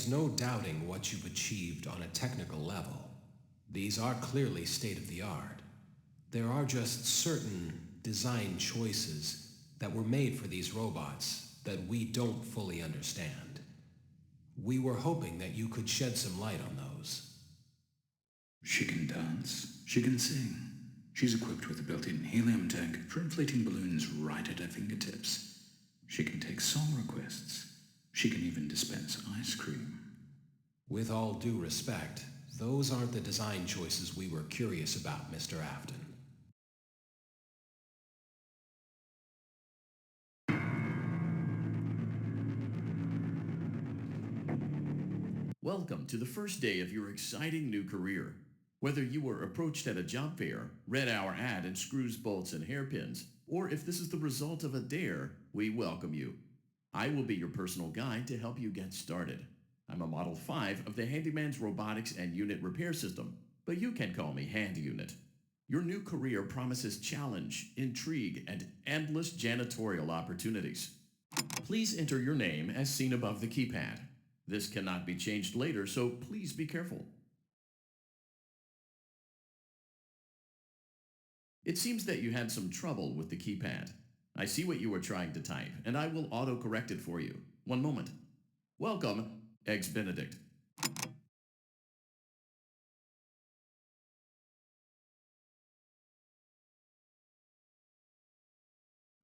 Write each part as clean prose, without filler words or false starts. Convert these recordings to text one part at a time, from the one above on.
There's no doubting what you've achieved on a technical level. These are clearly state-of-the-art. There are just certain design choices that were made for these robots that we don't fully understand. We were hoping that you could shed some light on those. She can dance. She can sing. She's equipped with a built-in helium tank for inflating balloons right at her fingertips. She can take song requests. She can even dispense ice cream. With all due respect, those aren't the design choices we were curious about, Mr. Afton. Welcome to the first day of your exciting new career. Whether you were approached at a job fair, read our ad in screws, bolts, and hairpins, or if this is the result of a dare, we welcome you. I will be your personal guide to help you get started. I'm a Model 5 of the Handyman's Robotics and Unit Repair System, but you can call me Hand Unit. Your new career promises challenge, intrigue, and endless janitorial opportunities. Please enter your name as seen above the keypad. This cannot be changed later, so please be careful. It seems that you had some trouble with the keypad. I see what you were trying to type, and I will auto-correct it for you. One moment. Welcome, Eggs Benedict.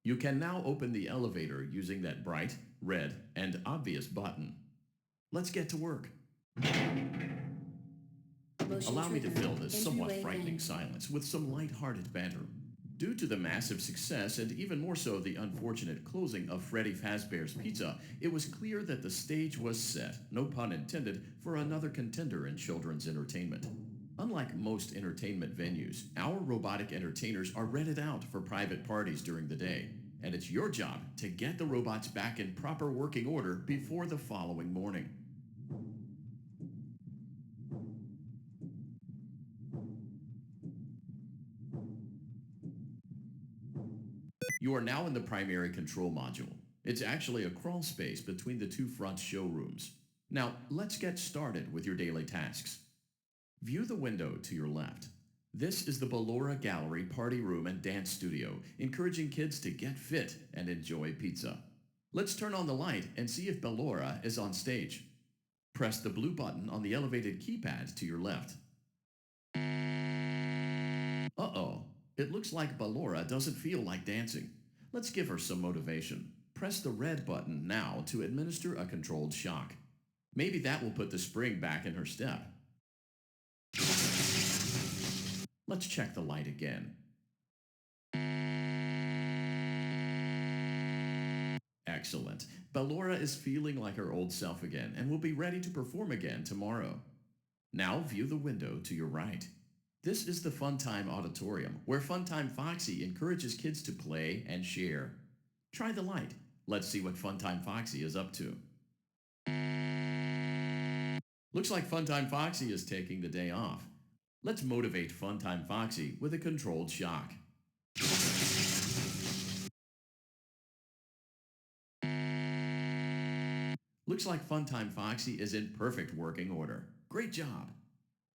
You can now open the elevator using that bright, red, and obvious button. Let's get to work. Allow me to fill this somewhat frightening silence with some light-hearted banter. Due to the massive success, and even more so the unfortunate closing of Freddy Fazbear's Pizza, it was clear that the stage was set, no pun intended, for another contender in children's entertainment. Unlike most entertainment venues, our robotic entertainers are rented out for private parties during the day, and it's your job to get the robots back in proper working order before the following morning. You are now in the primary control module. It's actually a crawl space between the two front showrooms. Now, let's get started with your daily tasks. View the window to your left. This is the Ballora Gallery Party Room and Dance Studio, encouraging kids to get fit and enjoy pizza. Let's turn on the light and see if Ballora is on stage. Press the blue button on the elevated keypad to your left. Uh-oh. It looks like Ballora doesn't feel like dancing. Let's give her some motivation. Press the red button now to administer a controlled shock. Maybe that will put the spring back in her step. Let's check the light again. Excellent. Ballora is feeling like her old self again and will be ready to perform again tomorrow. Now view the window to your right. This is the Funtime Auditorium, where Funtime Foxy encourages kids to play and share. Try the light. Let's see what Funtime Foxy is up to. Looks like Funtime Foxy is taking the day off. Let's motivate Funtime Foxy with a controlled shock. Looks like Funtime Foxy is in perfect working order. Great job!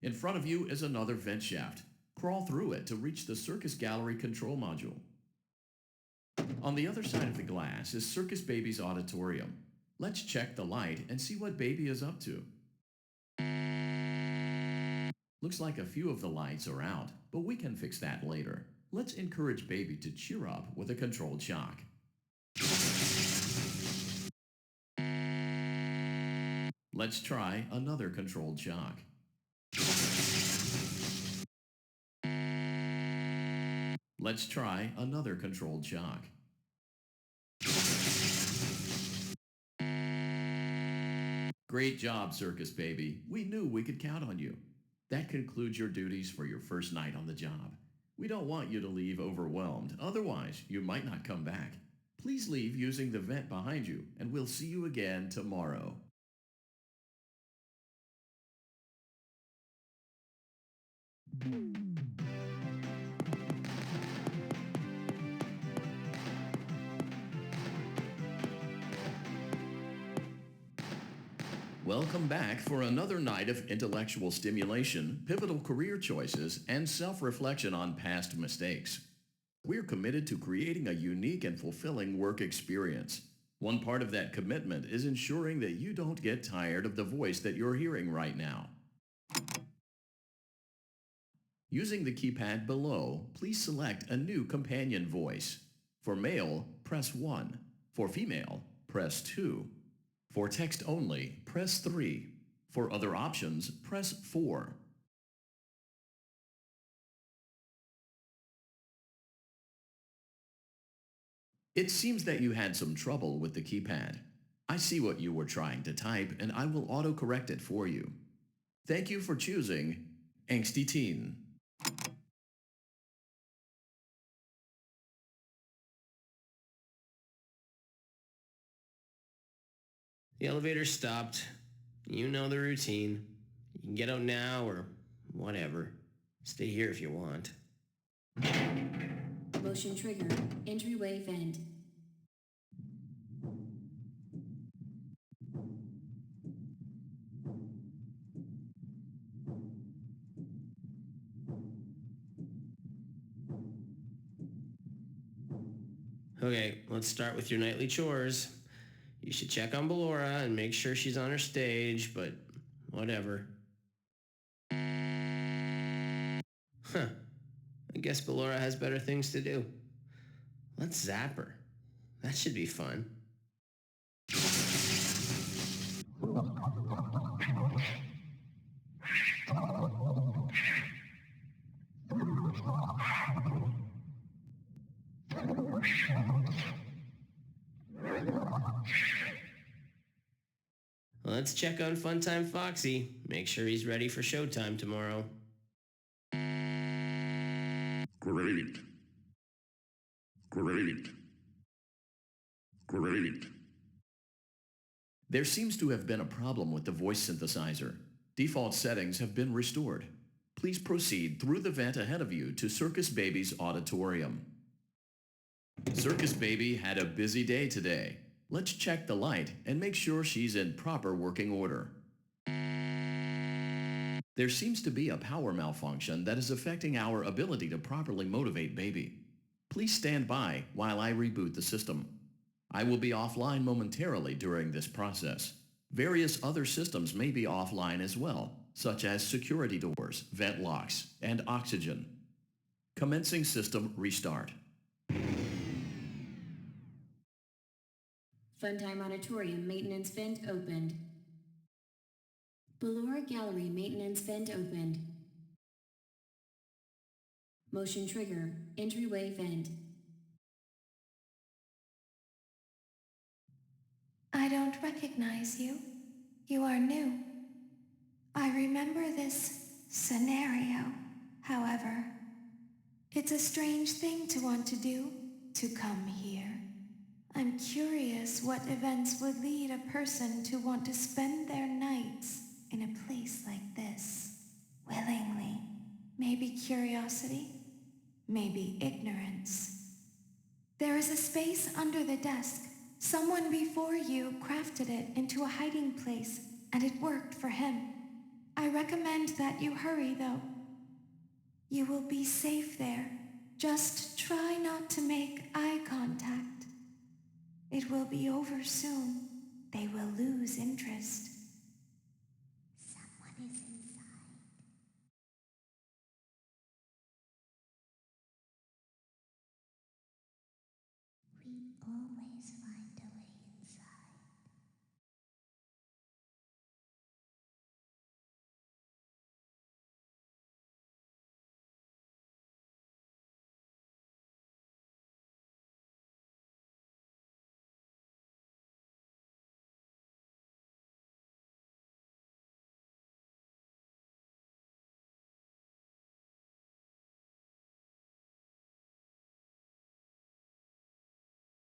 In front of you is another vent shaft. Crawl through it to reach the Circus Gallery control module. On the other side of the glass is Circus Baby's auditorium. Let's check the light and see what Baby is up to. Looks like a few of the lights are out, but we can fix that later. Let's encourage Baby to cheer up with a controlled shock. Let's try another controlled shock. Let's try another controlled shock. Great job, Circus Baby. We knew we could count on you. That concludes your duties for your first night on the job. We don't want you to leave overwhelmed, otherwise you might not come back. Please leave using the vent behind you, and we'll see you again tomorrow. Welcome back for another night of intellectual stimulation, pivotal career choices, and self-reflection on past mistakes. We're committed to creating a unique and fulfilling work experience. One part of that commitment is ensuring that you don't get tired of the voice that you're hearing right now. Using the keypad below, please select a new companion voice. For male, press 1. For female, press 2. For text only, press 3. For other options, press 4. It seems that you had some trouble with the keypad. I see what you were trying to type, and I will autocorrect it for you. Thank you for choosing Angsty Teen. The elevator stopped. You know the routine. You can get out now or whatever. Stay here if you want. Motion trigger. Entryway vent. Okay, let's start with your nightly chores. You should check on Ballora and make sure she's on her stage, but whatever. Huh. I guess Ballora has better things to do. Let's zap her. That should be fun. Let's check on Funtime Foxy. Make sure he's ready for showtime tomorrow. Great. Great. Great. There seems to have been a problem with the voice synthesizer. Default settings have been restored. Please proceed through the vent ahead of you to Circus Baby's auditorium. Circus Baby had a busy day today. Let's check the light and make sure she's in proper working order. There seems to be a power malfunction that is affecting our ability to properly motivate Baby. Please stand by while I reboot the system. I will be offline momentarily during this process. Various other systems may be offline as well, such as security doors, vent locks, and oxygen. Commencing system restart. Funtime Auditorium maintenance vent opened. Ballora Gallery maintenance vent opened. Motion trigger. Entryway vent. I don't recognize you. You are new. I remember this scenario, however. It's a strange thing to want to do, to come here. I'm curious what events would lead a person to want to spend their nights in a place like this, willingly. Maybe curiosity, maybe ignorance. There is a space under the desk. Someone before you crafted it into a hiding place, and it worked for him. I recommend that you hurry, though. You will be safe there. Just try not to make eye contact. It will be over soon. They will lose interest. Someone is inside. We always